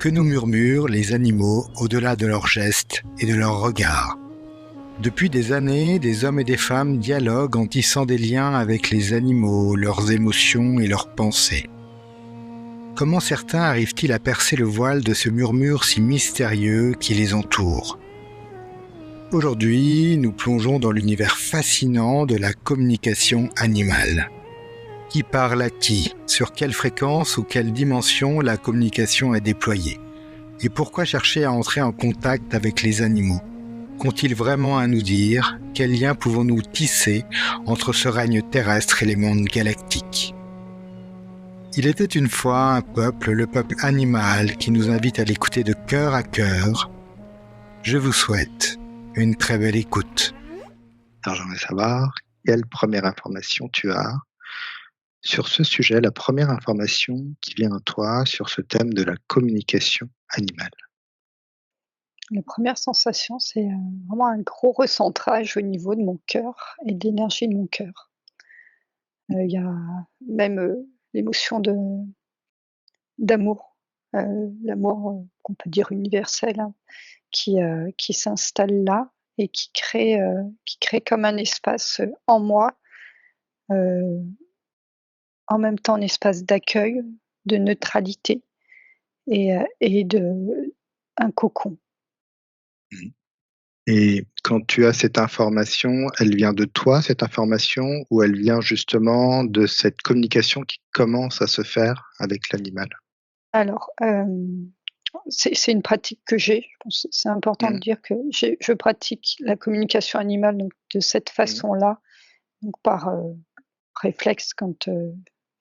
Que nous murmurent les animaux au-delà de leurs gestes et de leurs regards? Depuis des années, des hommes et des femmes dialoguent en tissant des liens avec les animaux, leurs émotions et leurs pensées. Comment certains arrivent-ils à percer le voile de ce murmure si mystérieux qui les entoure? Aujourd'hui, nous plongeons dans l'univers fascinant de la communication animale. Qui parle à qui? Sur quelle fréquence ou quelle dimension la communication est déployée? Et pourquoi chercher à entrer en contact avec les animaux? Qu'ont-ils vraiment à nous dire? Quels liens pouvons-nous tisser entre ce règne terrestre et les mondes galactiques? Il était une fois un peuple, le peuple animal, qui nous invite à l'écouter de cœur à cœur. Je vous souhaite une très belle écoute. Alors, j'aimerais savoir quelle première information tu as sur ce sujet, la première information qui vient à toi sur ce thème de la communication animale. La première sensation, c'est, vraiment un gros recentrage au niveau de mon cœur et de l'énergie de mon cœur. Il y a même, l'émotion d'amour, l'amour, qu'on peut dire universel, hein, qui s'installe là et qui crée comme un espace, en moi, heu, en même temps un espace d'accueil, de neutralité et un cocon. Mmh. Et quand tu as cette information, elle vient de toi, cette information, ou elle vient justement de cette communication qui commence à se faire avec l'animal? Alors, c'est une pratique que j'ai. Je pense que c'est important de Mmh. dire que je pratique la communication animale donc de cette Mmh. façon-là, donc par, réflexe quand,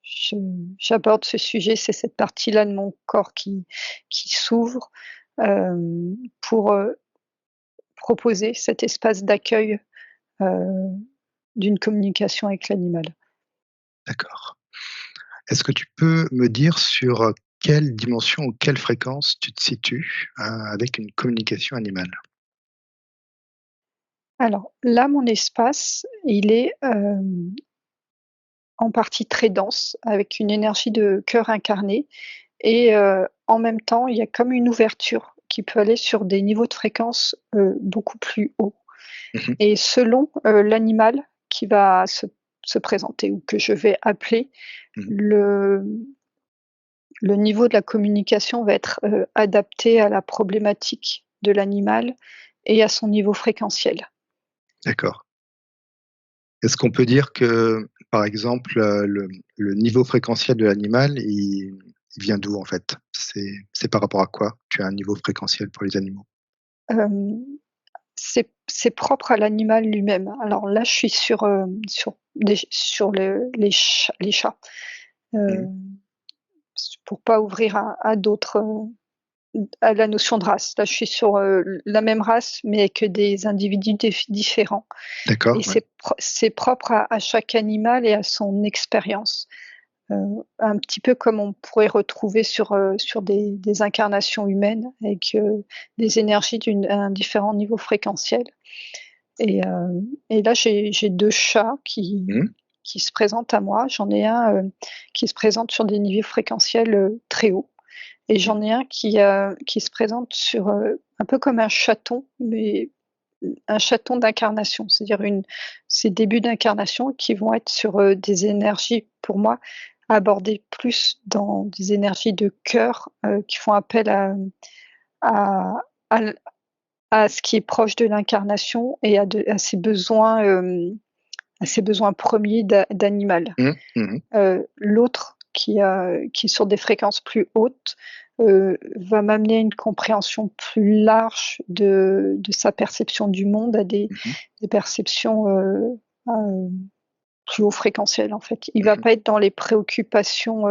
je j'aborde ce sujet, c'est cette partie-là de mon corps qui s'ouvre, pour, proposer cet espace d'accueil, heu, d'une communication avec l'animal. D'accord. Est-ce que tu peux me dire sur, quelle dimension ou quelle fréquence tu te situes, avec une communication animale? Alors là, mon espace, il est, en partie très dense, avec une énergie de cœur incarné et en même temps, il y a comme une ouverture qui peut aller sur des niveaux de fréquence, beaucoup plus hauts Mmh mh. et selon, l'animal qui va se présenter ou que je vais appeler, Mmh. le le niveau de la communication va être, adapté à la problématique de l'animal et à son niveau fréquentiel. D'accord. Est-ce qu'on peut dire que, par exemple, le niveau fréquentiel de l'animal, il vient d'où en fait? C'est par rapport à quoi tu as un niveau fréquentiel pour les animaux? Hem C'est propre à l'animal lui-même. Alors là, je suis sur les chats, Mmh. hem, pour pas ouvrir à d'autres, à la notion de race. Là, je suis sur, la même race, mais avec des individus différents D'accord, et ouais. c'est propre à chaque animal et à son expérience. Un petit peu comme on pourrait retrouver sur des incarnations humaines avec, des énergies d'un différent niveau fréquentiel. Et là, j'ai 2 chats Mmh. qui se présentent à moi. J'en ai un, qui se présente sur des niveaux fréquentiels, très hauts et Mmh. j'en ai un qui se présente sur, un peu comme un chaton, mais un chaton d'incarnation. C'est-à-dire ces débuts d'incarnation qui vont être sur, des énergies, pour moi, abordées plus dans des énergies de cœur, qui font appel à à l à ce qui est proche de l'incarnation et à ses besoins premiers d'animal. Mmh. Mmh. L'autre qui est sur des fréquences plus hautes, va m'amener à une compréhension plus large de sa perception du monde, à Mmh. des perceptions, plus haut fréquentielles, en fait. Il va Mmh. pas être dans les préoccupations,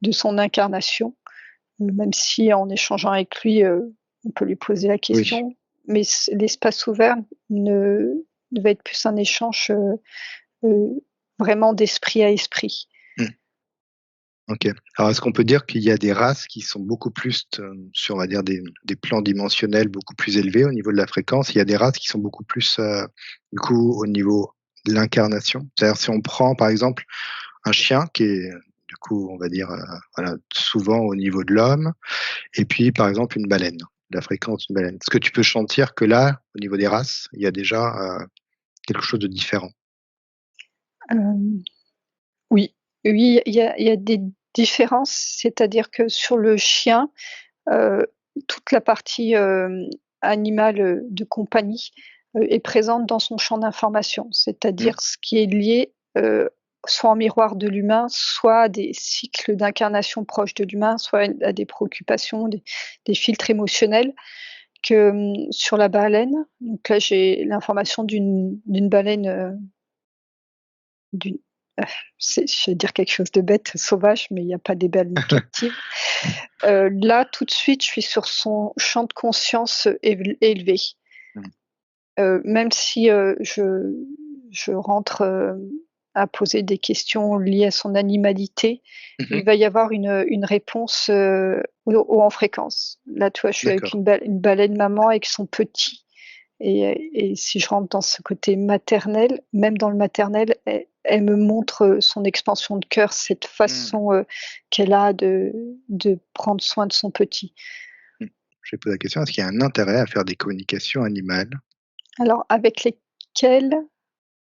de son incarnation, même si en échangeant avec lui, on peut lui poser la Oui. question, mais l'espace ouvert ne ne va être plus un échange, heu, vraiment d'esprit à esprit. Mmh. OK. Alors est-ce qu'on peut dire qu'il y a des races qui sont beaucoup plus sur, on va dire, des plans dimensionnels beaucoup plus élevés au niveau de la fréquence? Il y a des races qui sont beaucoup plus, du coup, au niveau de l'incarnation? C'est-à-dire si on prend, par exemple, un chien qui est du coup, on va dire, voilà, souvent au niveau de l'homme et puis, par exemple, une baleine, la fréquence d'une baleine. Est-ce que tu peux sentir que là, au niveau des races, il y a déjà, quelque chose de différent? Hem, oui, oui, il y a des différences, c'est-à-dire que sur le chien, heu, toute la partie, animale, de compagnie, est présente dans son champ d'information. Mmh, C'est-à-dire ce qui est lié, soit en miroir de l'humain, soit à des cycles d'incarnation proches de l'humain, soit à des préoccupations, des filtres émotionnels que, sur la baleine. Donc là, j'ai l'information d'une baleine, d'une je vais dire quelque chose de bête, sauvage, mais il y a pas des baleines captives. Là, tout de suite, je suis sur son champ de conscience, élevé. mmh, Même si, je rentre, à poser des questions liées à son animalité, mmh. il va y avoir une réponse, haut en fréquence. Là, tu vois, je suis avec D'accord. une baleine maman avec son petit et si je rentre dans ce côté maternel, même dans le maternel, elle me montre, son expansion de cœur, cette Mmh, façon, qu'elle a de prendre soin de son petit. mmh. Je vais poser la question, est-ce qu'il y a un intérêt à faire des communications animales? Alors avec lesquels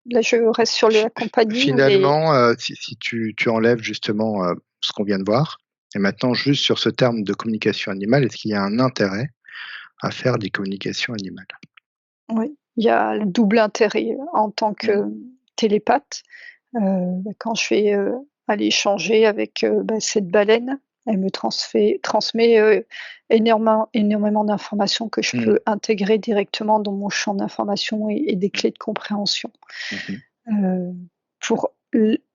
là, je reste sur la compagnie ou les Finalement, si tu enlèves justement, ce qu'on vient de voir et maintenant juste sur ce terme de communication animale, est-ce qu'il y a un intérêt à faire des communications animales? oui, il y a le double intérêt, en tant Mmh, que télépathe, quand je vais, aller échanger avec, cette baleine, elle me transmet, énormément d'informations que je mmh, peux intégrer directement dans mon champ d'information et des mmh, clés de compréhension. mmh mh. Heu, pour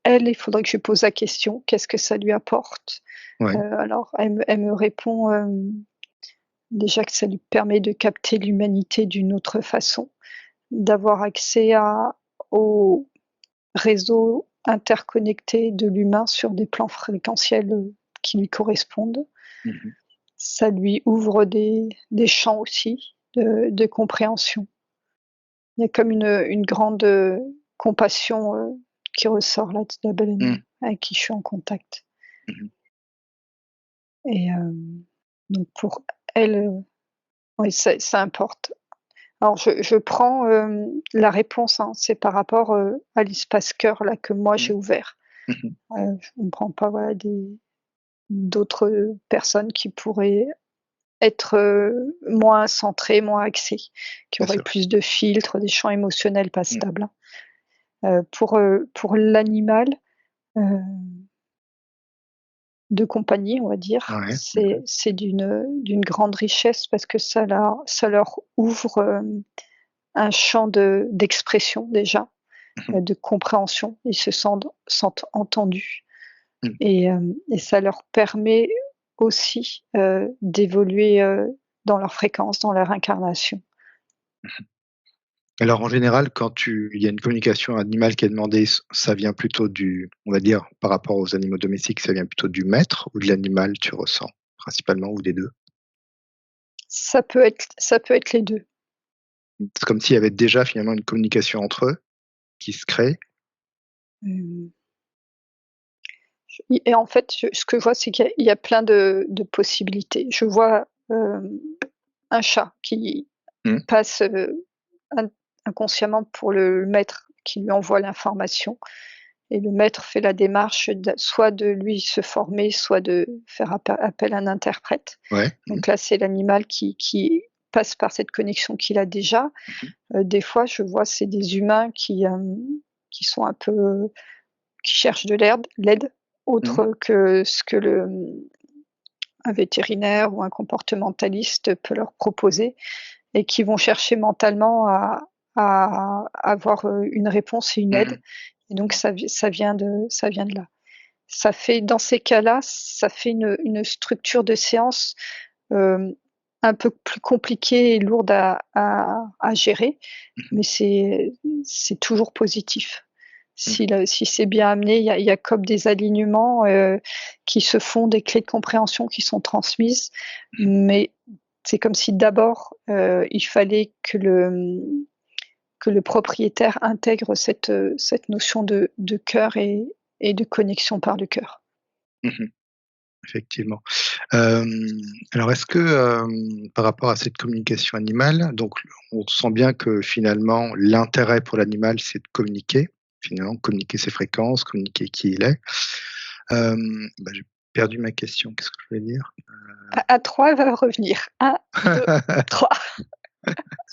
elle, il faudrait que je lui pose la question: «Qu'est-ce que ça lui apporte?» Ouais. Alors elle me répond, déjà que ça lui permet de capter l'humanité d'une autre façon, d'avoir accès au réseau interconnecté de l'humain sur des plans fréquentiels, qui lui correspondent. Mmh mh. Ça lui ouvre des champs aussi de compréhension. Il y a comme une grande, compassion, qui ressort là de la Mmh. baleine avec qui je suis en contact Mmh mh. et donc pour elle, oui, ça importe. Alors je prends, la réponse, hein, c'est par rapport, à l'espace cœur là que moi Mmh. j'ai ouvert. Mmh mh. Je ne prends pas, voilà, d'autres, personnes qui pourraient être, moins centrées, moins axées, qui Bien auraient sûr. plus de filtres, des champs émotionnels pas Mmh. stables, hein. Pour l'animal, heu, de compagnie, on va dire, Ouais. Mmh mh. c'est d'une grande richesse parce que ça leur ouvre, un champ d'expression déjà, Mmh mh. de compréhension. Ils se sentent entendus Mmh. et ça leur permet aussi, d'évoluer, dans leur fréquence, dans leur incarnation. Alors en général, quand il y a une communication animale qui est demandée, ça vient plutôt on va dire, par rapport aux animaux domestiques, ça vient plutôt du maître ou de l'animal, tu ressens? Principalement ou des 2? Ça peut être les 2. C'est comme s'il y avait déjà finalement une communication entre eux qui se crée? Hem, et en fait, ce que je vois, c'est qu'il y a plein de possibilités. Je vois, un chat qui Mmh. passe, in inconsciemment pour le maître qui lui envoie l'information et le maître fait la démarche soit de lui se former, soit de faire appel à un interprète. Ouais. Mmh. Donc là, c'est l'animal qui passe par cette connexion qu'il a déjà. Mmh mh. Des fois, je vois, c'est des humains qui sont un peu qui cherchent de l'aide Mmh. autre que ce que un vétérinaire ou un comportementaliste peut leur proposer et qui vont chercher mentalement à avoir, une réponse et une Mmh. aide et donc Mmh. ça vient de là. Ça fait dans ces cas-là, ça fait une structure de séance, hem, un peu plus compliquée et lourde à gérer, Mmh mh. mais c'est toujours positif. Mmh. Si c'est bien amené, il y a comme des alignements, qui se font, des clés de compréhension qui sont transmises, mais c'est comme si d'abord, il fallait que le propriétaire intègre cette notion de cœur et de connexion par le cœur. Mmh. Effectivement. Alors est-ce que, par rapport à cette communication animale, donc on sent bien que finalement l'intérêt pour l'animal, c'est de communiquer, finalement communiquer ses fréquences, communiquer qui il est. J'ai perdu ma question, qu'est-ce que je voulais dire? À 3, elle va revenir. 1, 2, 3.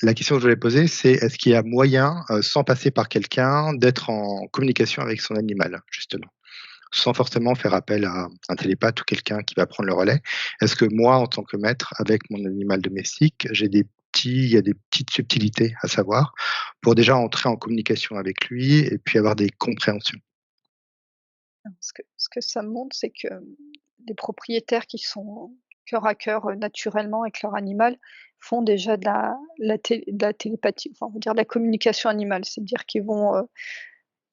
La question que je voulais poser, c'est est-ce qu'il y a moyen, sans passer par quelqu'un, d'être en communication avec son animal, justement? Sans forcément faire appel à un télépathe ou quelqu'un qui va prendre le relais. Est-ce que moi, en tant que maître, avec mon animal domestique, il y a des petites subtilités à savoir pour déjà entrer en communication avec lui et puis avoir des compréhensions? Ce que ça montre, c'est que les propriétaires qui sont cœur à cœur, naturellement avec leur animal, font déjà de la télépathie, enfin, on va dire de la communication animale. C'est-à-dire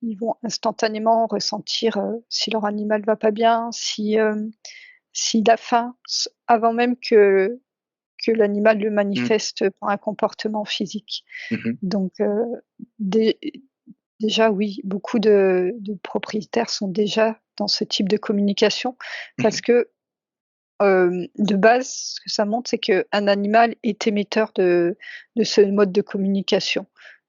ils vont instantanément ressentir, si leur animal va pas bien, s'il a faim, avant même que l'animal le Mmh. manifeste par un comportement physique. Mmh mh. Donc, dé déjà oui, beaucoup de propriétaires sont déjà dans ce type de communication parce Mmh. que, de base, ce que ça montre, c'est qu'un animal est émetteur de ce mode de communication.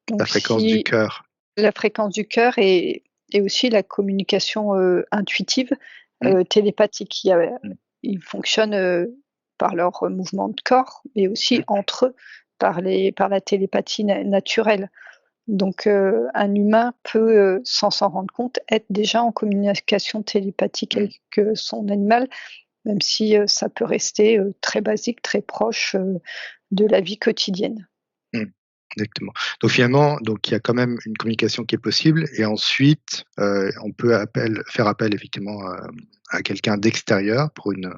La Donc fréquence du si cœur. la fréquence du cœur et aussi la communication, intuitive, Mmh. télépathique. Mmh. Ils fonctionnent, par leurs mouvements de corps, mais aussi Mmh. entre eux par la télépathie naturelle. Donc, un humain peut, sans s'en rendre compte, être déjà en communication télépathique Mmh. avec, son animal, même si, ça peut rester, très basique, très proche, de la vie quotidienne. Mmh. Exactement. Donc finalement, donc il y a quand même une communication qui est possible et ensuite, on peut faire appel effectivement, à quelqu'un d'extérieur pour une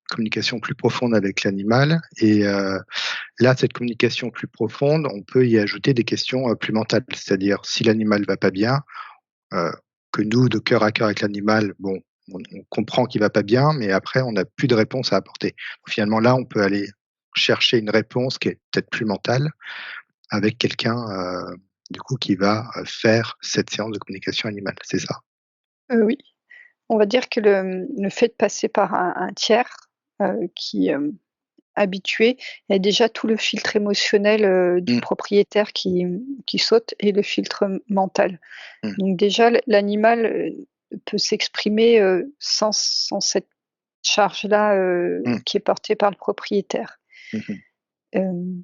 communication plus profonde avec l'animal et là, cette communication plus profonde, on peut y ajouter des questions, plus mentales. C'est-à-dire si l'animal va pas bien, heu, que nous, de cœur à cœur avec l'animal, bon, on comprend qu'il va pas bien, mais après on n'a plus de réponse à apporter. Finalement, là, on peut aller chercher une réponse qui est peut-être plus mentale avec quelqu'un, du coup, qui va, faire cette séance de communication animale, c'est ça? Oui, on va dire que le fait de passer par un tiers, qui, habitué, il y a déjà tout le filtre émotionnel, du Mmh, propriétaire qui saute et le filtre mental. mmh, Donc déjà l'animal, peut s'exprimer, sans cette charge-là, mmh, qui est portée par le propriétaire. mmh mh. Hem,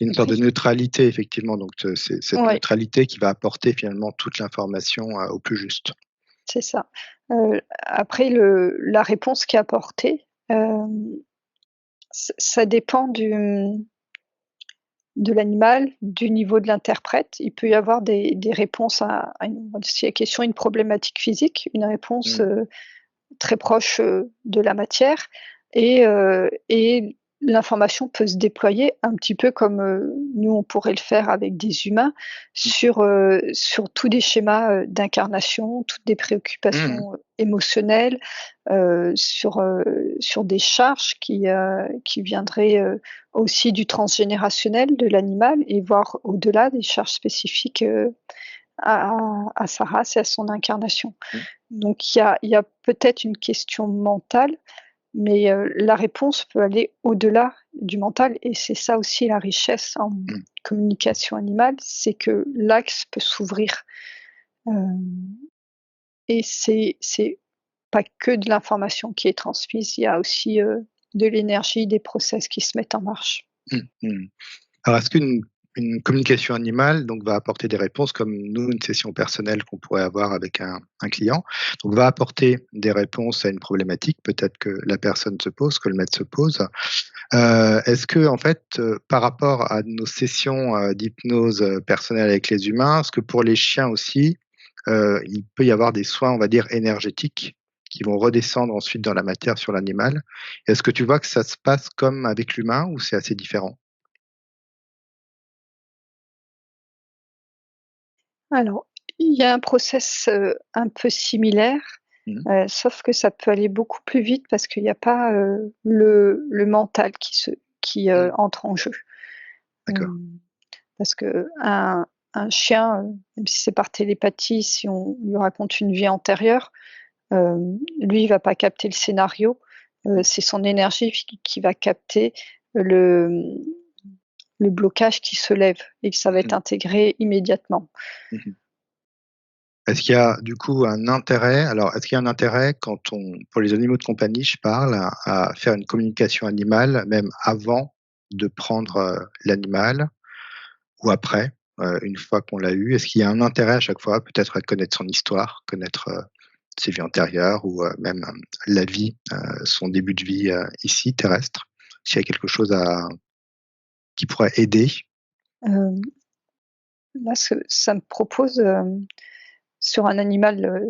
Une sorte Après de neutralité effectivement, donc c'est cette ouais, neutralité qui va apporter finalement toute l'information, au plus juste. c'est ça. Après la réponse qui est apportée, ça dépend de l'animal, du niveau de l'interprète. Il peut y avoir des réponses à une si la question est une problématique physique, une réponse, Mmh, très proche, de la matière et l'information peut se déployer un petit peu comme, nous on pourrait le faire avec des humains mmh, sur tous des schémas, d'incarnation, toutes des mmh, préoccupations, émotionnelles, sur des charges qui viendraient, aussi du transgénérationnel de l'animal et voire au-delà des charges spécifiques, à sa race et à son incarnation. mmh, Donc il y a peut-être une question mentale, mais la réponse peut aller au-delà du mental et c'est ça aussi la richesse en mmh. communication animale, c'est que l'axe peut s'ouvrir, hem et c'est pas que de l'information qui est transmise, il y a aussi, de l'énergie, des process qui se mettent en marche. Mmh, mmh. Alors est-ce qu'une communication animale donc va apporter des réponses comme nous, une session personnelle qu'on pourrait avoir avec un client, donc va apporter des réponses à une problématique peut-être que la personne se pose, que le maître se pose. Est-ce que en fait, par rapport à nos sessions, d'hypnose, personnelle avec les humains, est-ce que pour les chiens aussi, il peut y avoir des soins, on va dire énergétiques qui vont redescendre ensuite dans la matière sur l'animal? Est-ce que tu vois que ça se passe comme avec l'humain ou c'est assez différent? Alors, il y a un process, un peu similaire, Mmh. sauf que ça peut aller beaucoup plus vite parce qu'il y a pas, le mental qui, Mmh. entre en jeu. D'accord. Parce qu'un chien, même si c'est par télépathie, si on lui raconte une vie antérieure, Lui, il va pas capter le scénario, c'est son énergie qui va capter le, le blocage qui se lève et que ça va être Mmh. intégré immédiatement. Mmh. Est-ce qu'il y a du coup un intérêt est-ce qu'il y a un intérêt pour les animaux de compagnie, je parle, à faire une communication animale, même avant de prendre, l'animal ou après, une fois qu'on l'a eu? Est-ce qu'il y a un intérêt à chaque fois, peut-être à connaître son histoire, connaître, ses vies antérieures ou, même, la vie, son début de vie, ici, terrestre? S'il y a quelque chose qui pourrait aider? Hem, Là, ça me propose, sur un animal,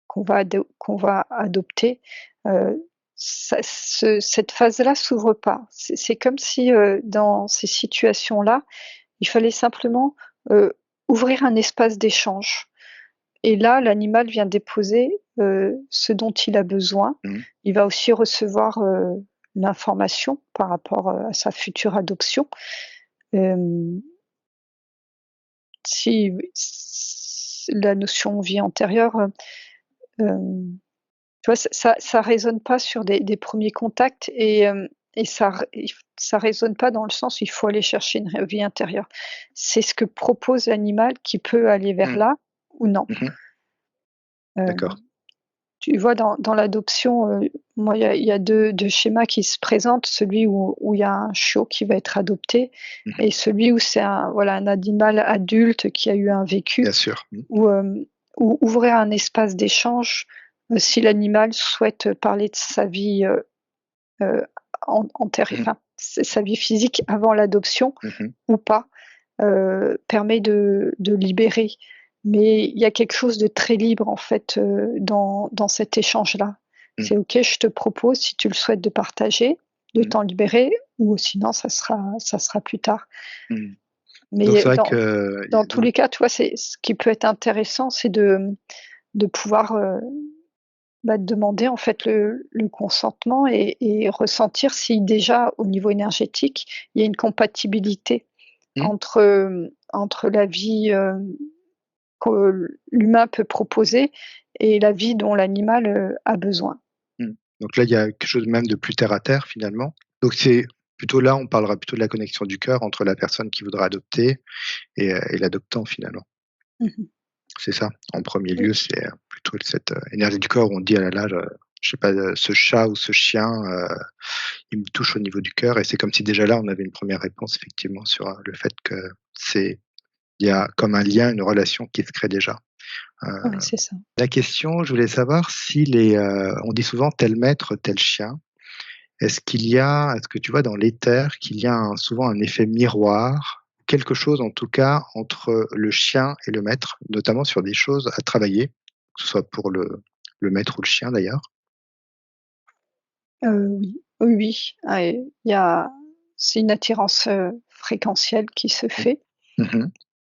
qu'on va adopter, cette phase-là s'ouvre pas. C'est comme si, dans ces situations-là, il fallait simplement, ouvrir un espace d'échange et là, l'animal vient déposer, ce dont il a besoin. Mmh. Il va aussi recevoir, l'information par rapport, à sa future adoption. Hem, si la notion vie antérieure, hem tu vois, ça résonne pas sur des 1ers contacts et ça résonne pas dans le sens où il faut aller chercher une vie intérieure. C'est ce que propose l'animal qui peut aller vers Mmh. là ou non. Mmh. D'accord. Hem, Tu vois, dans l'adoption, moi, il y a 2 schémas qui se présentent, celui où il y a un chiot qui va être adopté Mmh. et celui où c'est un animal adulte qui a eu un vécu, Bien sûr. Mmh. où ouvrir un espace d'échange, si l'animal souhaite parler de sa vie, heu, Mmh. enfin, sa vie physique avant l'adoption Mmh. ou pas, permet de libérer. Mais il y a quelque chose de très libre en fait, dans cet échange-là. Mmh. C'est OK, je te propose, si tu le souhaites, de partager, de Mmh. t'en libérer ou sinon ça sera plus tard. Mmh. Donc Mais c'est vrai dans que dans tous les cas, tu vois, c'est ce qui peut être intéressant, c'est de pouvoir, demander en fait le consentement et ressentir si déjà au niveau énergétique, il y a une compatibilité mmh, entre la vie, que l'humain peut proposer et la vie dont l'animal, a besoin. mmh. Donc là, il y a quelque chose même de plus terre à terre finalement. Donc c'est plutôt là, on parlera plutôt de la connexion du cœur entre la personne qui voudra adopter et l'adoptant finalement. Mmh mh. C'est ça? En premier Oui. lieu, c'est, plutôt cette, énergie du corps où on dit: «Ah là là, je sais pas, ce chat ou ce chien, il me touche au niveau du cœur» et c'est comme si déjà là, on avait une première réponse effectivement sur, le fait que c'est il y a comme un lien, une relation qui se crée déjà. Heu, Ouais, c'est ça. la question, je voulais savoir si on dit souvent tel maître, tel chien. Est-ce que tu vois dans l'éther qu'il y a souvent un effet miroir, quelque chose en tout cas entre le chien et le maître, notamment sur des choses à travailler, que ce soit pour le maître ou le chien d'ailleurs? Oui, oui, oui. Ah et c'est une attirance, fréquentielle qui se Mmh. fait,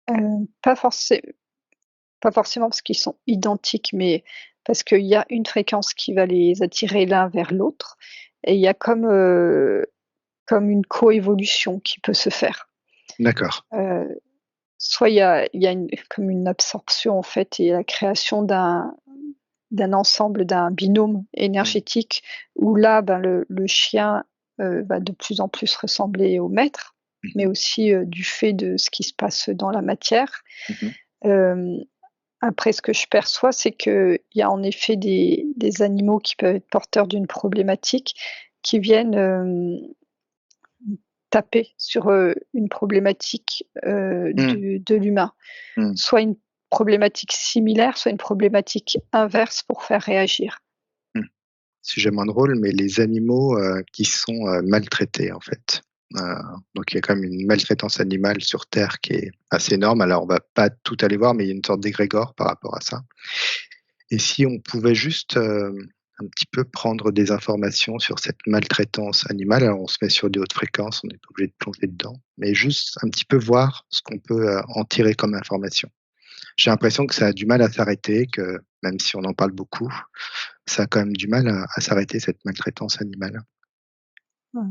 Mmh. pas forcément parce qu'ils sont identiques, mais parce qu'il y a une fréquence qui va les attirer l'un vers l'autre et il y a comme une coévolution qui peut se faire. D'accord. Heu, Soit il y a comme une absorption en fait et la création d'un ensemble, d'un binôme Mmh. énergétique où là, le chien, va de plus en plus ressembler au maître, mais Mmh. aussi, du fait de ce qui se passe dans la matière. Mmh. Hem, Après ce que je perçois, c'est qu'il y a en effet des animaux qui peuvent être porteurs d'une problématique qui viennent, taper sur, une problématique, Mmh. de l'humain. Mmh. Soit une problématique similaire, soit une problématique inverse pour faire réagir. Mmh. Si j'ai moins de rôle, mais les animaux, qui sont, maltraités en fait. Heu, donc il y a quand même une maltraitance animale sur terre qui est assez énorme. Alors on va pas tout aller voir, mais il y a une sorte d'égrégore par rapport à ça. Et si on pouvait juste, un petit peu prendre des informations sur cette maltraitance animale, alors on se met sur des hautes fréquences, on n'est pas obligé de plonger dedans, mais juste un petit peu voir ce qu'on peut, en tirer comme information. J'ai l'impression que ça a du mal à s'arrêter, que même si on en parle beaucoup, ça a quand même du mal à s'arrêter cette maltraitance animale. La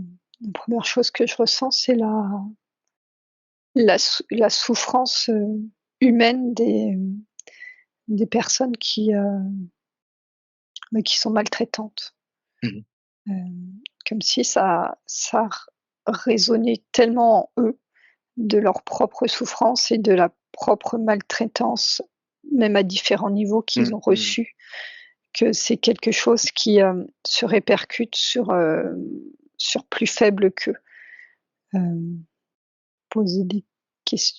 1re chose que je ressens, c'est la souffrance, humaine des personnes mais qui sont maltraitantes. Mmh. Comme si ça résonnait tellement en eux, de leur propre souffrance et de la propre maltraitance, même à différents niveaux qu'ils Mmh ont mh. reçus, que c'est quelque chose qui, se répercute sur plus faible qu'eux. Hem, Poser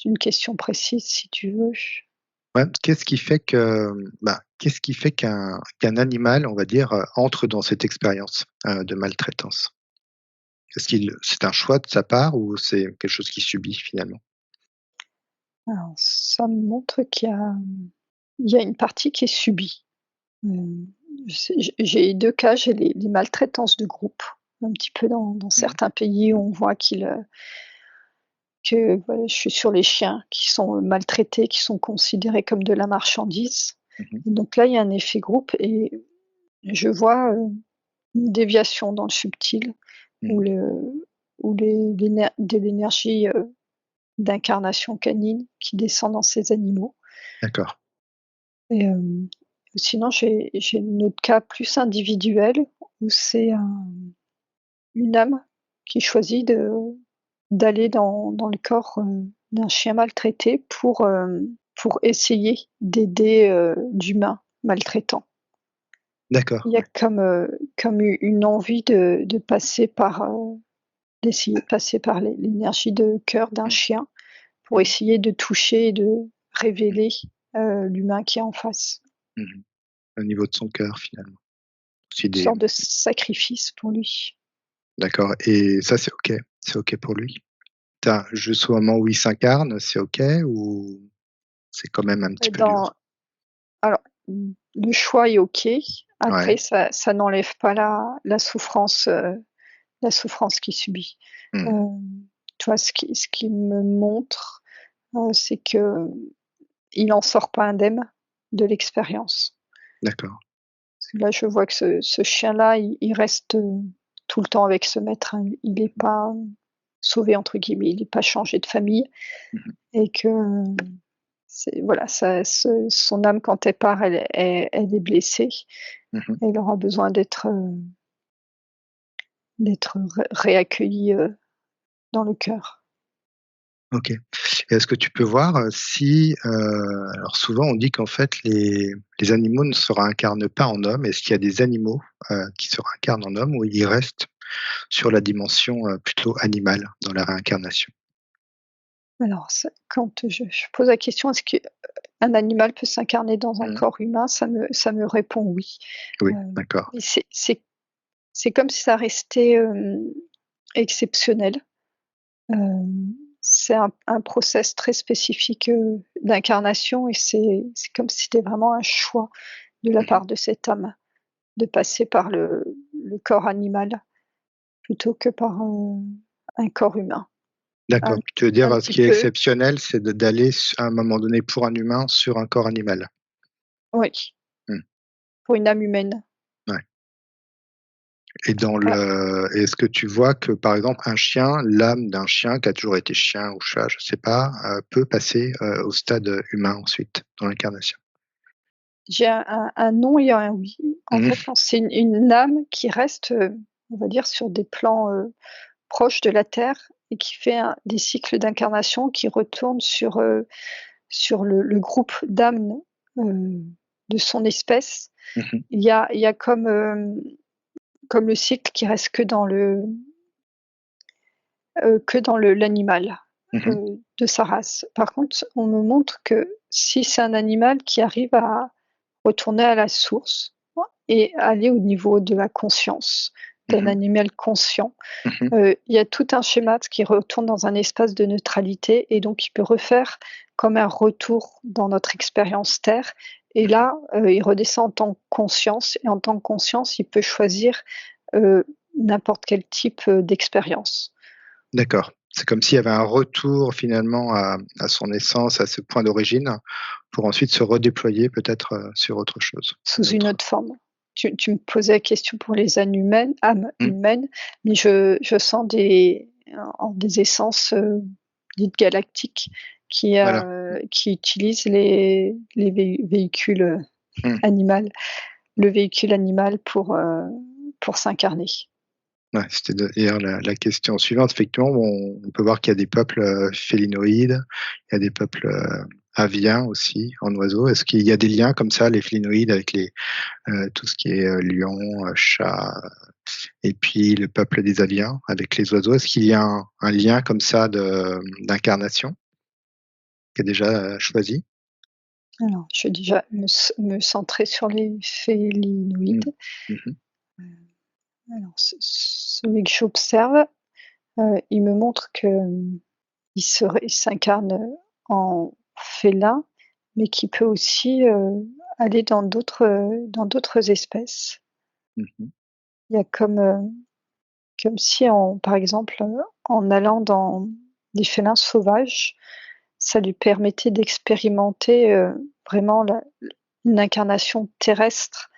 une question précise si tu veux. Ouais, qu'est-ce qui fait qu'un animal, on va dire, entre dans cette expérience, de maltraitance? C'est un choix de sa part ou c'est quelque chose qu'il subit finalement? Alors ça me montre qu'il y a une partie qui est subie. Hem, j'ai 2 cas, j'ai les maltraitances de groupe, un petit peu dans Mmh. certains pays où on voit que voilà, je suis sur les chiens qui sont, maltraités, qui sont considérés comme de la marchandise, Mmh mh. et donc là, il y a un effet groupe et je vois, une déviation dans le subtil où Mmh. le où de l'énergie, d'incarnation canine qui descend dans ces animaux. D'accord. Et sinon j'ai un autre cas plus individuel où c'est une âme qui choisit d'aller dans le corps, d'un chien maltraité pour essayer d'aider, d'humains maltraitants. D'accord, Il y a ouais. comme une envie de passer par, d'essayer de passer par l'énergie de cœur d'un Mmh. chien pour Mmh. essayer de toucher et de Mmh. révéler, l'humain qui est en face. Mmh. Au niveau de son cœur finalement. C'est Une des sorte de sacrifice pour lui. D'accord et ça c'est OK? C'est OK pour lui? Jusqu'au moment où il s'incarne, c'est OK ou c'est quand même un petit peu dur? Dans Alors, le choix est OK. Ouais. Après ça n'enlève pas la souffrance qu'il subit. Mmh. Tu vois, ce qui me montre, c'est qu'il en sort pas indemne de l'expérience. D'accord. Parce que là, je vois que ce chien-là, il reste, tout le temps avec ce maître, hein. Il est pas «sauvé» entre guillemets, il est pas changé de famille Mmh mh. et que, c'est voilà, son âme quand elle part, elle est blessée. Mmh mh. Elle aura besoin d'être réaccueillie, dans le cœur. OK. Et est-ce que tu peux voir, si, alors souvent on dit qu'en fait les animaux ne se réincarnent pas en hommes. Est-ce qu'il y a des animaux, qui se réincarnent en hommes ou ils restent sur la dimension, plutôt animale dans la réincarnation? Alors ça, quand je pose la question: «Est-ce qu'un animal peut s'incarner dans un Mmh. corps humain?» Ça me répond: «Oui». Oui, Hem, d'accord. mais c'est comme si ça restait, exceptionnel. C'est un process très spécifique, d'incarnation et c'est comme si c'était vraiment un choix de la Mmh mh. part de cette âme, de passer par le corps animal plutôt que par, un corps humain. D'accord. Un Tu veux dire, un ce petit qui est peu, exceptionnel, c'est d'aller à un moment donné pour un humain sur un corps animal? oui, Mmh. pour une âme humaine. Ouais. Et Ah, est-ce que tu vois que, par exemple, un chien, l'âme d'un chien qui a toujours été chien ou chat, je sais pas, peut passer, au stade, humain ensuite, dans l'incarnation? j'ai un non et un oui. En Mmh fait, mh. non, c'est une âme qui reste, on va dire sur des plans, proches de la terre et qui fait des cycles d'incarnation qui retournent sur le groupe d'âmes, heu, de son espèce. Mmh. Il y a comme le cycle qui reste que dans l'animal, Mmh. de sa race. Par contre, on me montre que si c'est un animal qui arrive à retourner à la source et aller au niveau de la conscience, d'un Mmh. animal conscient, Mmh. il y a tout un schéma qui retourne dans un espace de neutralité et donc il peut refaire comme un retour dans notre expérience terre et Mmh. là, il redescend en tant que conscience et en tant que conscience, il peut choisir, heu, n'importe quel type, d'expérience. D'accord. C'est comme s'il y avait un retour finalement à son essence, à ce point d'origine, pour ensuite se redéployer peut-être, sur autre chose, Sous une d'autres autre forme. Tu me posais la question pour les âmes mmh, humaines, mais je sens des essences, dites galactiques voilà. qui utilisent les véhicules, Mmh. animal. le véhicule animal pour s'incarner. Ouais, c'était d'ailleurs la question suivante. Effectivement, on peut voir qu'il y a des peuples félinoïdes, il y a des peuples aviens aussi, en oiseaux. Est-ce qu'il y a des liens comme ça, les félinoïdes, avec tout ce qui est lion, chat, et puis le peuple des aviens avec les oiseaux? Est-ce qu'il y a un lien comme ça d'incarnation qui est déjà choisi? Alors, je vais déjà me centrer sur les Mmh. félinoïdes. Mmh. Alors celui que j'observe, il me montre que, il s'incarne en félin, mais qui peut aussi, aller dans d'autres espèces. Mmh. Il y a comme si par exemple, en allant dans des félins sauvages, ça lui permettait d'expérimenter, vraiment une incarnation terrestre,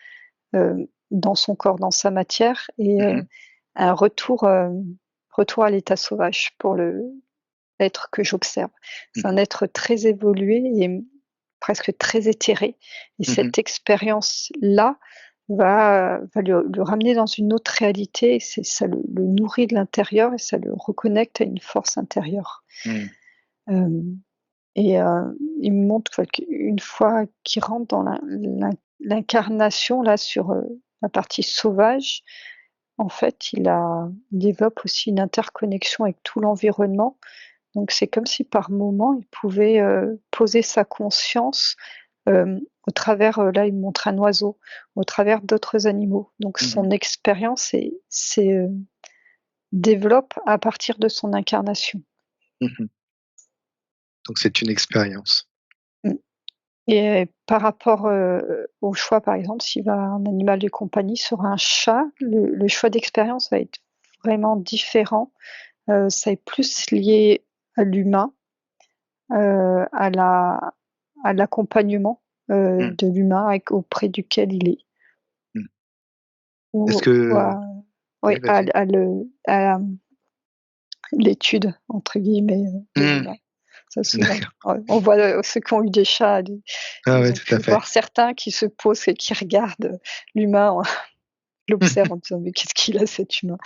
dans son corps, dans sa matière et Mmh. un retour à l'état sauvage pour l'être que j'observe. C'est un Mmh. être très évolué et presque très éthéré et Mmh. cette expérience-là va le ramener dans une autre réalité et ça le nourrit de l'intérieur et ça le reconnecte à une force intérieure. Mmh. Hem et il me montre qu'une fois qu'il rentre dans l'incarnation là sur, la partie sauvage, en fait, il développe aussi une interconnexion avec tout l'environnement. Donc c'est comme si par moment, il pouvait, poser sa conscience, au travers, là, il me montre un oiseau, au travers d'autres animaux. Donc Mmh. son expérience développe à partir de son incarnation. Mmh. Donc c'est une expérience. Mmh. Et par rapport, au choix, par exemple, s'il va un animal de compagnie sur un chat, le choix d'expérience va être vraiment différent. Ça est plus lié à l'humain, à l'accompagnement, Mmh. de l'humain auprès duquel il est. Mmh. Est-ce Ou que oui, Oui, vas-y. à «l'étude» entre guillemets, de Mmh. l'humain. Ça souvent, D'accord. ouais, on voit, ceux qui ont eu des chats, Ah ils ouais, ont tout à pu fait. voir certains qui se posent et qui regardent, l'humain, l'observent en disant: «Mais qu'est-ce qu'il a cet humain?»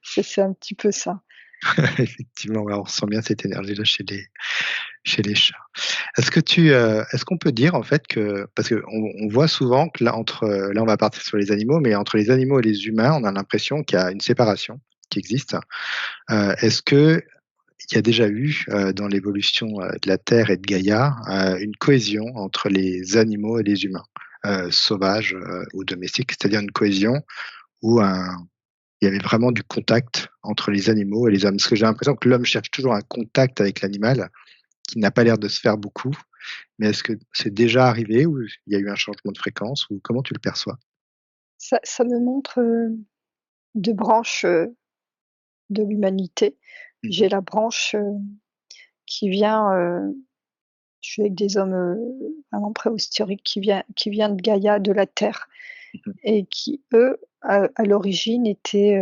C'est un petit peu ça. Effectivement, ouais, on ressent bien cette énergie-là chez les chats. Est-ce qu'on peut dire en fait que parce qu'on voit souvent que là on va partir sur les animaux, mais entre les animaux et les humains, on a l'impression qu'il y a une séparation qui existe. Est-ce qu'il y a déjà eu, dans l'évolution, de la Terre et de Gaïa, une cohésion entre les animaux et les humains, sauvages, ou domestiques? C'est-à-dire une cohésion où il y avait vraiment du contact entre les animaux et les hommes? Parce que j'ai l'impression que l'homme cherche toujours un contact avec l'animal, qui n'a pas l'air de se faire beaucoup. Mais est-ce que c'est déjà arrivé ou il y a eu un changement de fréquence ou comment tu le perçois? Ça me montre, 2 branches, de l'humanité. Mmh mh. J'ai la branche, qui vient, je suis avec des hommes, vraiment préhistoriques qui vient de Gaïa, de la terre Mmh. et qui eux, à l'origine étaient,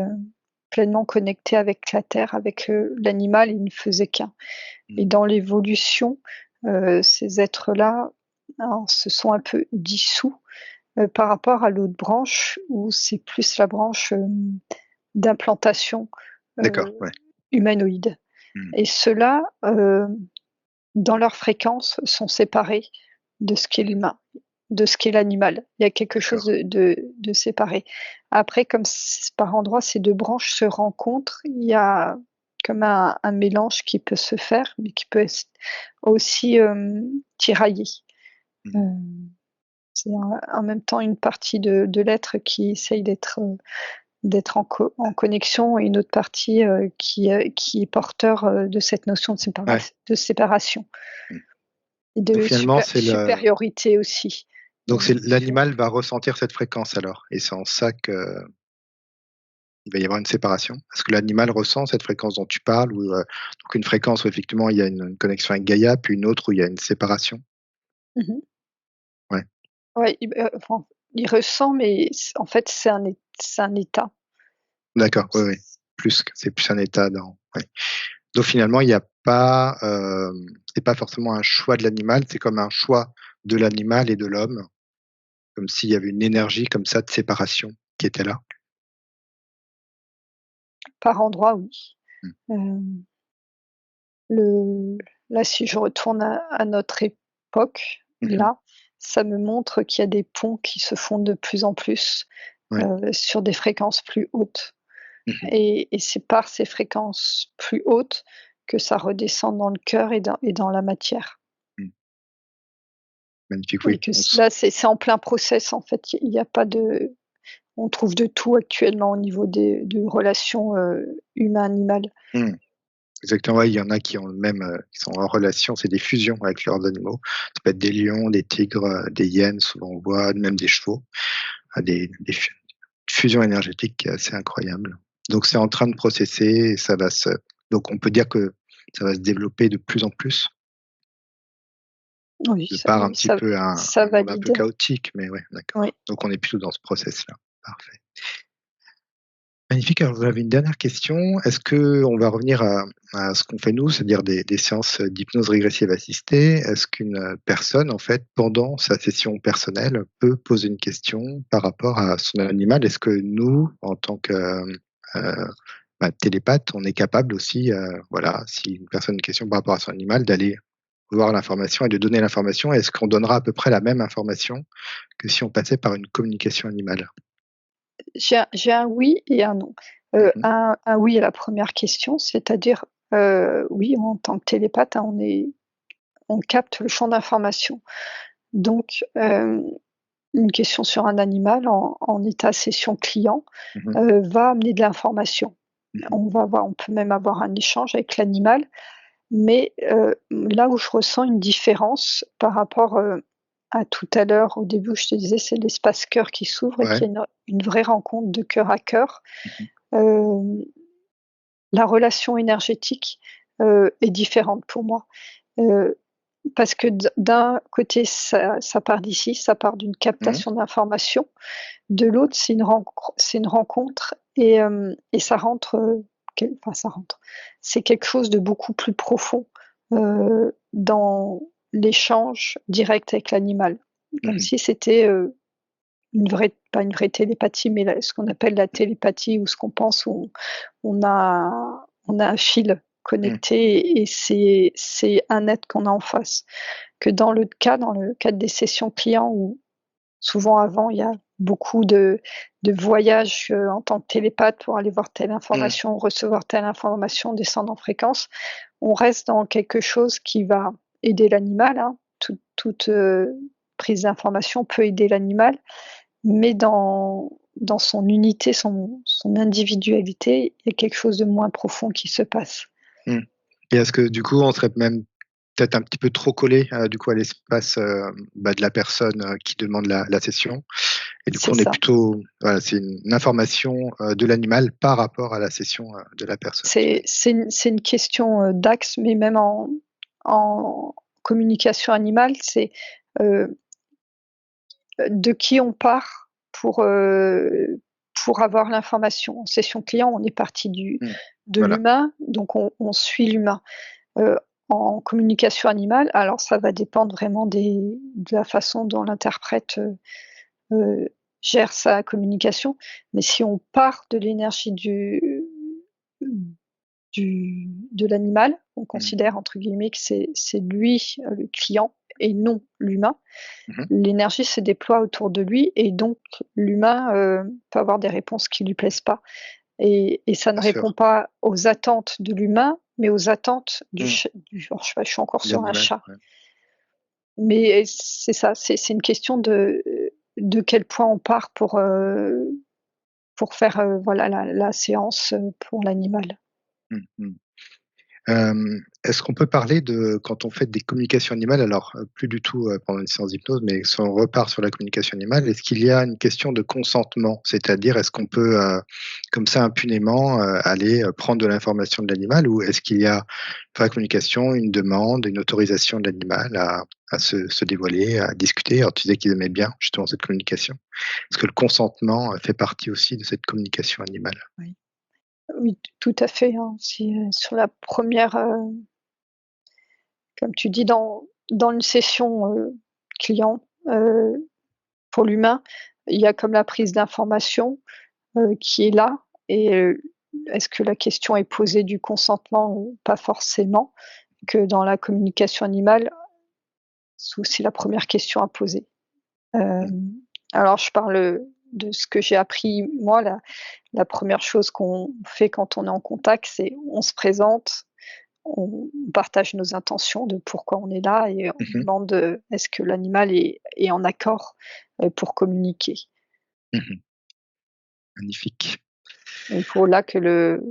pleinement connectés avec la terre, avec, l'animal, ils ne faisaient qu'un et Mmh. dans l'évolution, ces êtres-là, alors se sont un peu dissous, par rapport à l'autre branche où c'est plus la branche, d'implantation, D'accord, heu, ouais. humanoïde Mmh. et ceux-là, dans leur fréquence, sont séparés de ce qu'est l'humain, de ce qu'est l'animal. Il y a quelque chose D'accord. de séparé. Après, comme par endroits, ces 2 branches se rencontrent, il y a comme un mélange qui peut se faire, mais qui peut être aussi, tiraillé. Mmh. Hem, c'est en même temps une partie de l'être qui essaye d'être en connexion et une autre partie, qui est porteur, de cette notion Ouais. de séparation Mmh. et Donc de finalement, c'est le supériorité aussi donc c'est sur l'animal va ressentir cette fréquence alors et c'est en ça qu'il va y avoir une séparation? Est-ce que l'animal ressent cette fréquence dont tu parles ou donc une fréquence où effectivement il y a une connexion avec Gaïa, puis une autre où il y a une séparation? mmh mh. Ouais. Ouais, enfin, il ressent mais en fait, c'est un état. D'accord, oui, oui. C'est plus un état dans ouais. Donc finalement, il y a pas, c'est pas forcément un choix de l'animal, c'est comme un choix de l'animal et de l'homme, comme s'il y avait une énergie comme ça de séparation qui était là? Par endroits, oui. Mmh. Hem, le Là, si je retourne à notre époque, Mmh. là, ça me montre qu'il y a des ponts qui se font de plus en plus, Ouais. sur des fréquences plus hautes Mmh. et c'est par ces fréquences plus hautes que ça redescend dans le cœur et dans la matière Mmh. Magnifique, et oui. que là, c'est en plein process, en fait. Il y a pas de On trouve de tout actuellement au niveau de relations, humain-animal. Mmh. Exactement, ouais, il y en a qui ont même, qui sont en relation, c'est des fusions avec leurs animaux. Ça peut être des lions, des tigres, des hyènes, souvent on voit, même des chevaux, des fusions énergétiques qui est assez incroyable. Donc c'est en train de processer et ça va se donc on peut dire que ça va se développer de plus en plus, Oui, de ça par un oui, petit peu ça un monde un peu valide. chaotique, mais ouais, Oui. d'accord. Donc on est plutôt dans ce process-là. Parfait. Magnifique. Alors, j'avais une dernière question. Est-ce qu'on va revenir à ce qu'on fait nous, c'est-à-dire des séances d'hypnose régressive assistée? Est-ce qu'une personne, en fait, pendant sa session personnelle, peut poser une question par rapport à son animal? Est-ce que nous, en tant que télépathe, on est capable aussi, voilà, si une personne a une question par rapport à son animal, d'aller voir l'information et de donner l'information? Est-ce qu'on donnera à peu près la même information que si on passait par une communication animale? J'ai un oui et un non. Mmh. Un oui à la première question, c'est-à-dire, oui, en tant que télépathe, hein, on capte le champ d'information. Donc, une question sur un animal en état session client, Mmh. va amener de l'information. Mmh. On peut même avoir un échange avec l'animal, mais, là où je ressens une différence par rapport, à tout à l'heure, au début où je te disais, c'est l'espace cœur qui s'ouvre et Ouais. qu'il y a une vraie rencontre de cœur à cœur. Mmh. Hem, la relation énergétique, est différente pour moi, heu, parce que d'un côté, ça part d'ici, ça part d'une Mmh. captation d'informations. De l'autre, c'est une rencontre et ça rentre, ça rentre. C'est quelque chose de beaucoup plus profond, dans l'échange direct avec l'animal. Comme Mmh. si c'était, une vraie pas une vraie télépathie, mais ce qu'on appelle la télépathie ou ce qu'on pense où on a un fil Mmh. connecté et c'est un être qu'on a en face. Que dans le cadre des sessions clients où souvent avant il y a beaucoup de voyages, en tant que télépathe pour aller voir telle Mmh. information, recevoir telle information, descendre en fréquence. On reste dans quelque chose qui va aider l'animal, hein. Toute, prise d'information peut aider l'animal, mais dans son unité, son individualité, il y a quelque chose de moins profond qui se passe. Mmh. Et est-ce que du coup, on serait même peut-être un petit peu trop collé, du coup à l'espace, de la personne, qui demande la session et du coup C'est on est ça. plutôt voilà, c'est une information, de l'animal par rapport à la session, de la personne, j'imagine? C'est une question, d'axe, mais même en communication animale, c'est, heu, de qui on part pour avoir l'information. En session client, on est parti Mmh. de Voilà. l'humain, donc on suit l'humain. Heu, en communication animale, alors ça va dépendre vraiment de la façon dont l'interprète, heu, gère sa communication, mais si on part de l'énergie de l'animal, on Mmh. considère entre guillemets que c'est lui, le client et non l'humain. Mmh mh. L'énergie se déploie autour de lui et donc l'humain, peut avoir des réponses qui lui plaisent pas et ça ne Bien répond sûr. pas aux attentes de l'humain, mais aux attentes Mmh. alors je sais pas, je suis encore sur un L'animal, chat. ouais. Mais c'est ça, c'est une question de quel point on part pour faire, voilà la séance, pour l'animal. Mmh mh. Est-ce qu'on peut parler de quand on fait des communications animales, alors, plus du tout, pendant une séance d'hypnose, mais si on repart sur la communication animale, est-ce qu'il y a une question de consentement? C'est-à-dire, est-ce qu'on peut, comme ça impunément, aller, prendre de l'information de l'animal ou est-ce qu'il y a dans la communication une demande, une autorisation de l'animal à se dévoiler, à discuter? Alors tu disais qu'ils aimaient bien justement cette communication. Est-ce que le consentement, fait partie aussi de cette communication animale? Oui. Oui, tout à fait, hein. Si, sur la première, comme tu dis dans une session, client, pour l'humain, il y a comme la prise d'information, qui est là et est-ce que la question est posée du consentement? Pas forcément, que dans la communication animale, c'est aussi la première question à poser. Mmh. Alors je parle, de ce que j'ai appris moi, la première chose qu'on fait quand on est en contact, c'est on se présente, on partage nos intentions de pourquoi on est là et on Mmh mh. demande, est-ce que l'animal est en accord, pour communiquer. Mmh. Magnifique. Il faut là que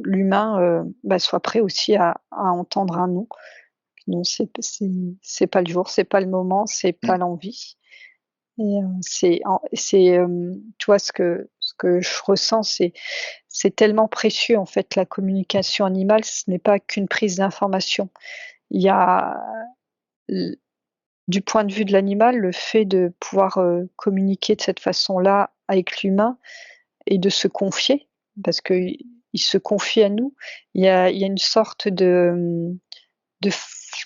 l'humain, soit prêt aussi à entendre un non. Non, c'est pas le jour, c'est pas le moment, c'est Mmh. pas l'envie et tu vois ce que je ressens, c'est tellement précieux en fait la communication animale, ce n'est pas qu'une prise d'information. Il y a l Du point de vue de l'animal, le fait de pouvoir, communiquer de cette façon-là avec l'humain et de se confier, parce qu'il se confie à nous. Il y a une sorte de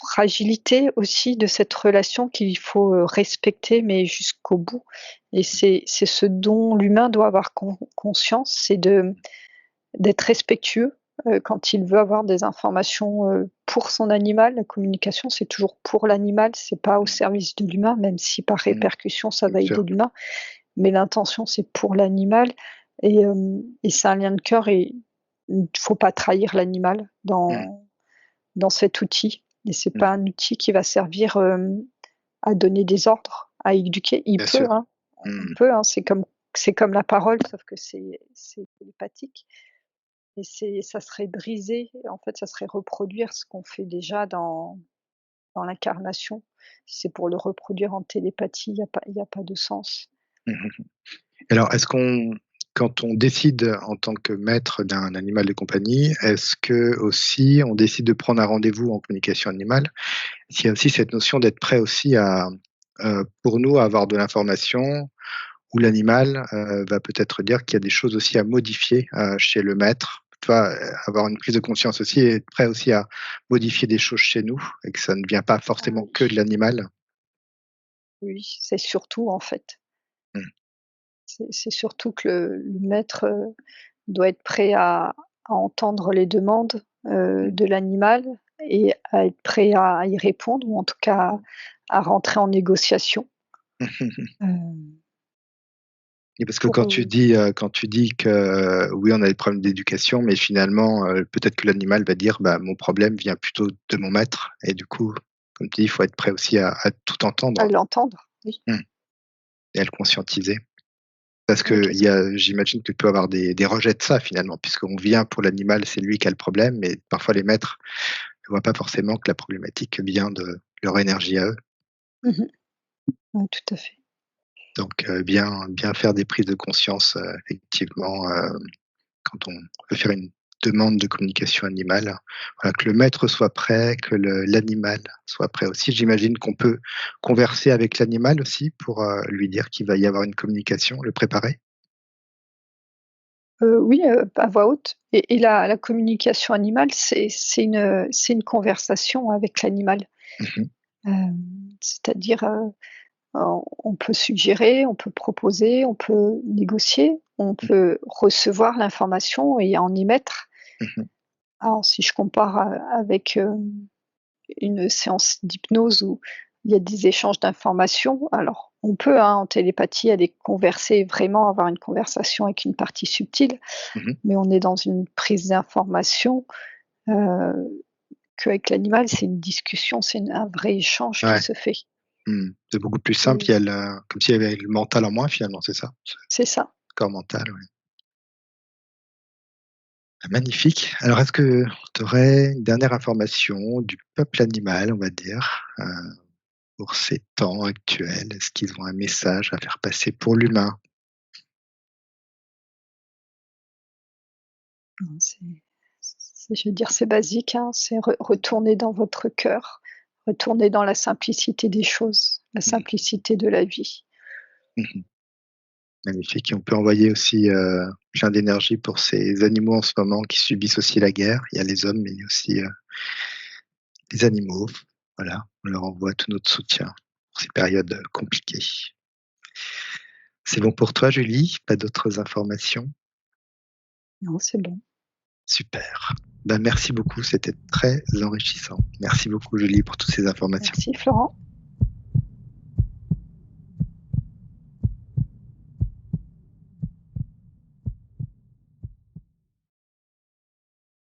fragilité aussi de cette relation qu'il faut, respecter, mais jusqu'au bout et c'est ce dont l'humain doit avoir conscience, c'est d'être respectueux, quand il veut avoir des informations, pour son animal. La communication, c'est toujours pour l'animal, c'est pas au Mmh. service de l'humain, même si par Mmh. répercussion, ça Bien va sûr. aider l'humain, mais l'intention, c'est pour l'animal et c'est un lien de cœur et il faut pas trahir l'animal Mmh. dans cet outil et c'est Mmh. pas un outil qui va servir, à donner des ordres, à éduquer. Il Bien peut, sûr. hein, on Mmh. peut, hein, c'est comme la parole, sauf que c'est télépathique et ça serait briser, en fait, ça serait reproduire ce qu'on fait déjà dans l'incarnation. Si c'est pour le reproduire en télépathie, il y a pas de sens. Mmh. Alors, quand on décide en tant que maître d'un animal de compagnie, est-ce que aussi on décide de prendre un rendez-vous en communication animale? Est-ce qu'il y a aussi cette notion d'être prêt aussi à, pour nous, à avoir de l'information où l'animal, va peut-être dire qu'il y a des choses aussi à modifier, chez le maître? Tu vois, avoir une prise de conscience aussi et être prêt aussi à modifier des choses chez nous et que ça ne vient pas Ah forcément oui, que de l'animal? oui, c'est surtout, en fait. Mmh. C'est surtout que le maître, doit être prêt à entendre les demandes, Mmh. de l'animal et à être prêt à y répondre ou en tout cas à rentrer en négociation, hem, Et parce que pour, quand tu dis que, oui, on a des problèmes d'éducation, mais finalement, peut-être que l'animal va dire: «Bah, mon problème vient plutôt de mon maître» et du coup, comme tu dis, il faut être prêt aussi à tout à entendre. l'entendre. Oui, Mmh. Et à le conscientiser. Parce oui, qu'il parce y que a j'imagine que tu peux avoir des rejets de ça finalement, puisqu'on vient pour l'animal, c'est lui qui a le problème, mais parfois les maîtres ne voient pas forcément que la problématique vient de leur énergie à eux. mmh ouais, tout à fait. Donc bien faire des prises de conscience, effectivement, quand on veut faire une demande de communication animale, voilà, que le maître soit prêt, que l'animal soit prêt aussi. J'imagine qu'on peut converser avec l'animal aussi pour, lui dire qu'il va y avoir une communication, le préparer? Oui, à voix haute et la communication animale, c'est une conversation avec l'animal. Mmh mh. C'est-à-dire, on peut suggérer, on peut proposer, on peut négocier, on Mmh. peut recevoir l'information et en émettre. Mmh mh. Alors si je compare, avec, une séance d'hypnose où il y a des échanges d'informations, alors on peut, hein, en télépathie aller converser, vraiment avoir une conversation avec une partie subtile, Mmh. mais on est dans une prise d'information, heu, qu'avec l'animal, c'est une discussion, c'est un vrai échange qui Ouais. se fait. Mmh. C'est beaucoup plus simple, il y a C'est le comme s'il y avait le mental en moins finalement, c'est ça? C'est c'est ça. le corps mental, ouais. Ah, magnifique. Alors est-ce que tu aurais une dernière information du peuple animal, on va dire, pour ces temps actuels? Est-ce qu'ils ont un message à faire passer pour l'humain? Je veux dire, c'est basique, hein, c'est retourner dans votre cœur, retourner dans la simplicité des choses, la Mmh. simplicité de la vie. Mmh. Magnifique et on peut envoyer aussi, plein d'énergie pour ces animaux en ce moment qui subissent aussi la guerre. Il y a les hommes, mais il y a aussi, les animaux. Voilà, on leur envoie tout notre soutien pour ces périodes, compliquées. C'est bon pour toi, Julie? Pas d'autres informations? Non, c'est bon. Super. Ben, merci beaucoup, c'était très enrichissant. Merci beaucoup, Julie, pour toutes ces informations. Merci Florent.